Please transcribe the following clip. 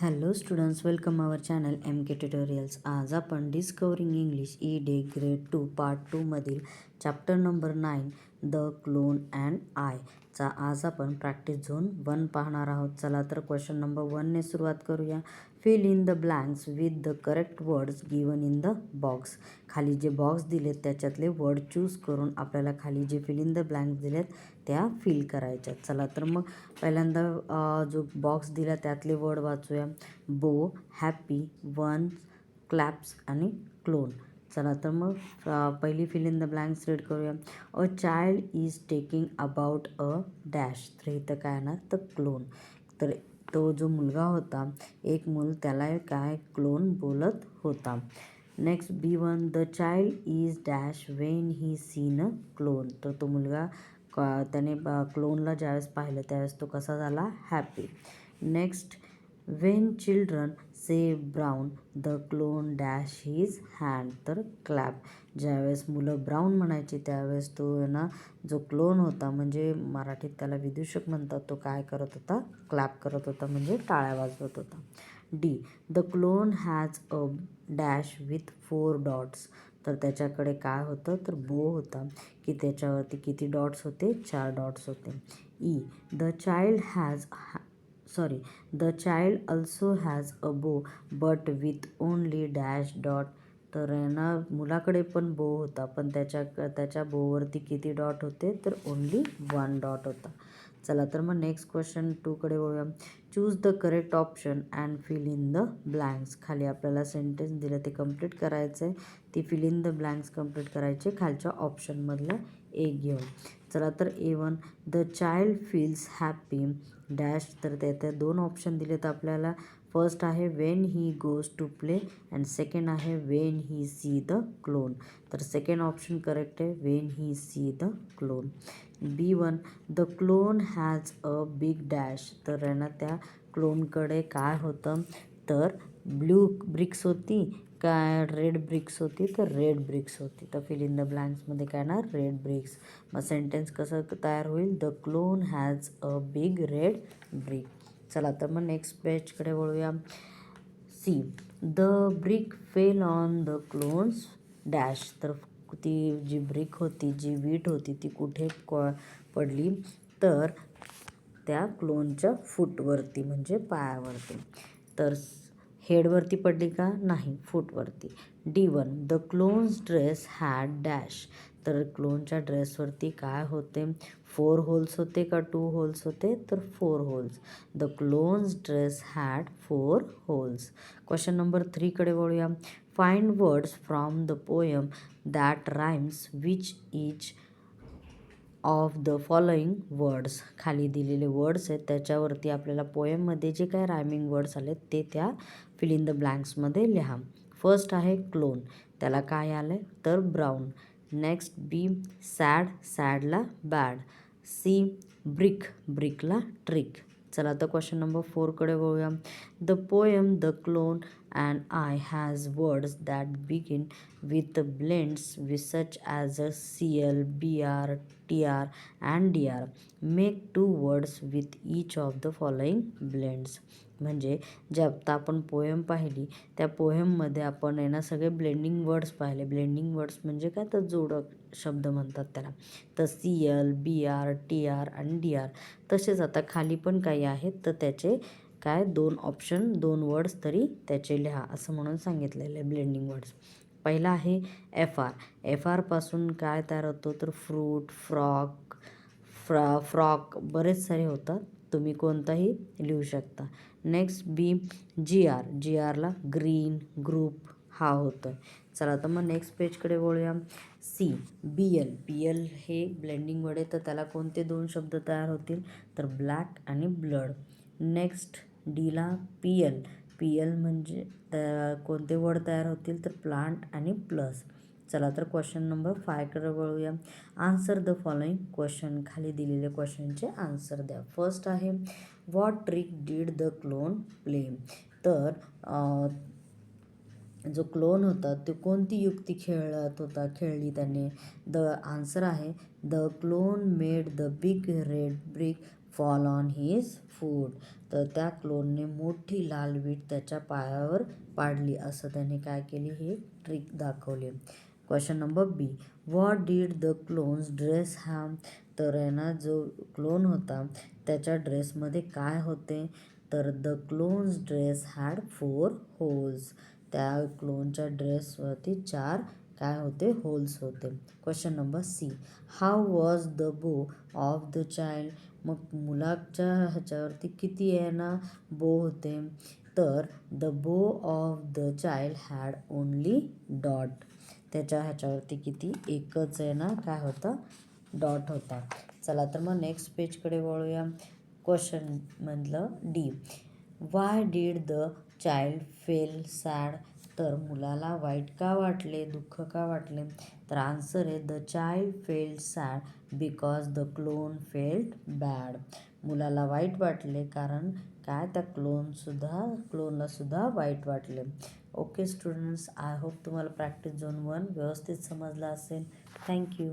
Hello students, welcome आवर channel M के tutorials. आज आपण discovering English E-day grade 2 part 2 मधील chapter number 9 the clone and आयचा आज आपण प्रॅक्टिस झोन 1 पाहणार आहोत. चला तर क्वेश्चन नंबर 1 ने सुरुवात करूया. Fill in the blanks with the correct words given in the box. खाली जे बॉक्स दिलेत त्याच्यातले वर्ड चूज करून आपल्याला खाली जे फिल इन द ब्लँक्स दिलेत त्या फिल करायच्या. चला तर मग पहिल्यांदा जो बॉक्स दिला त्यातले वर्ड वाचूया. बो, हॅपी, वन, क्लॅप्स आणि क्लोन. चला तर मग पहिली fill in the blanks read करूया. A child is taking about a dash. तर इथं काय येणार तर क्लोन. तर तो जो मुलगा होता, एक मूल, त्याला काय क्लोन बोलत होता. Next B1, the child is dash when he seen a clone. तर तो मुलगा त्याने क्लोनला ज्यावेळेस पाहिलं त्यावेळेस तो कसा झाला happy. Next, Wien children say brown the clone dash his hand. तर क्लॅप. ज्यावेळेस मुलं ब्राऊन म्हणायची त्यावेळेस तो ना जो क्लोन होता, म्हणजे मराठीत त्याला विदूषक म्हणतात, तो काय करत होता क्लॅप करत होता, म्हणजे टाळ्या वाजवत होता. D, the clown has a dash with 4 dots. तर त्याच्याकडे काय होतं तर बो होता, की त्याच्यावरती किती डॉट्स होते 4 डॉट्स होते. E, the child also has a bow but with only dash dot. तर ना मुलाकडे पण बो होता, पण त्याच्या बोवरती किती डॉट होते तर ओनली 1 डॉट होता. चला तर मग नेक्स्ट क्वेश्चन 2 कडे वळूया. Choose the correct option and fill in the blanks. खाली आपल्याला सेंटेन्स दिलं ते कंप्लीट करायचं आहे. ती fill in the blanks complete करायचे खालच्या ऑप्शनमधलं एक घेऊन. चला तर A1, the child feels happy dash. तर त्यात 2 ऑप्शन दिलेत आपल्याला. फर्स्ट आहे when he goes to play and second आहे when he see the clown. तर सेकंड ऑप्शन करेक्ट आहे, when he see the clone. B1, the clown has a big dash. तर आहे ना त्या क्लोनकडे काय होतं तर ब्लू ब्रिक्स होती काय रेड ब्रिक्स होती तर रेड ब्रिक्स होती. तर फिल इन द ब्लँक्समध्ये काय ना रेड ब्रिक्स. मग सेंटेन्स कसं तयार होईल, the clown has a big red brick. चला तर मग नेक्स्ट पेजकडे वळूया. C, the brick fell on the clown's dash. तर ती जी ब्रिक होती, जी वीट होती, ती कुठे पडली तर त्या क्लोनच्या फूटवरती, म्हणजे पायावरती. तर हेडवरती पडली का नाही, फूटवरती. D1, the clown's dress had dash. तर क्लोनच्या ड्रेसवरती काय होते 4 होल्स होते का 2 होल्स होते तर 4 holes. The clown's dress had 4 holes. Question number 3 कडे वळूया. Find words from the poem that rhymes which each of the following words. खाली दिलेले वर्ड्स आहेत त्याच्यावरती आपल्याला पोएममध्ये जे काय रायमिंग वर्ड्स आलेत ते त्या फिल इन द ब्लँक्समध्ये लिहा. फर्स्ट आहे क्लोन, त्याला काय आलं आहे तर ब्राऊन. नेक्स्ट बी, सॅड, सॅडला बॅड. सी, ब्रिक, ब्रिकला ट्रिक. चला तर क्वेश्चन नंबर 4 कडे वळूया. The poem the clone and I has words that begin with blends with such as a CL, BR, TR and DR. Make 2 words with each of the following blends. म्हणजे जे आत्ता आपण poem पाहिली त्या पोएममध्ये आपण आहे ना सगळे ब्लेंडिंग वर्ड्स पाहिले. ब्लेंडिंग वर्ड्स म्हणजे काय तर जोडक शब्द म्हणतात त्याला. तर CL, BR, TR आणि DR. तसेच आता खाली पण काही आहेत तर त्याचे काय 2 ऑप्शन 2 वर्ड्स तरी त्याचे लिहा असं म्हणून सांगितलेलं आहे ब्लेंडिंग वर्ड्स. पहिला आहे FR. FR पासून काय तयार होतो तर फ्रूट, फ्रॉक बरेच सारे होतात, तुम्ही कोणताही लिहू शकता. Next B, GR. GRला ग्रीन, ग्रुप हा होतो. चला तर मग नेक्स्ट पेजकडे वळूया. C, BL. BL हे ब्लेंडिंग वर्ड आहे तर त्याला कोणते 2 शब्द तयार होतील तर ब्लॅक आणि ब्लड. नेक्स्ट डीला PL. PL म्हणजे कोणते वर्ड तयार होतील तर प्लांट आणि प्लस. चला तर क्वेश्चन नंबर 5 कडे वळूया. Answer the following question. खाली दिलेले क्वेश्चनचे आन्सर द्या. फर्स्ट आहे what trick did the clown play. तर जो क्लोन होता तो कोणती युक्ती खेळली त्याने. द आन्सर आहे the clown made the big red brick fall on his foot. तर त्या क्लोनने मोठी लाल वीट त्याच्या पायावर पाडली, असं त्याने काय केली, हे ट्रिक दाखवली. Question number B, what did the clown's dress have. तर आहे ना, जो क्लोन होता त्याच्या ड्रेसमध्ये काय होते, तर the clown's dress had 4 holes. त्या क्लोनच्या ड्रेसवरती 4 काय होते, होल्स होते. Question number C, how was the bow of the child. मग मुलाच्या ह्याच्यावरती किती आहे ना बो होते, तर the bow of the child had only dot. त्याच्या ह्याच्यावरती किती, एकच आहे ना काय होता, डॉट होता. चला तर मग नेक्स्ट पेजकडे वळूया. क्वेश्चनमधलं D, why did the child feel sad. तर मुलाला वाईट का वाटले, दुःख का वाटले, तर आन्सर आहे the child felt sad because the clone felt bad. मुलाला वाईट वाटले कारण काय, त्या क्लोनला सुद्धा वाईट वाटले. ओके स्टुडंट्स, आय होप तुम्हाला प्रॅक्टिस झोन 1 व्यवस्थित समजला असेल. थँक्यू.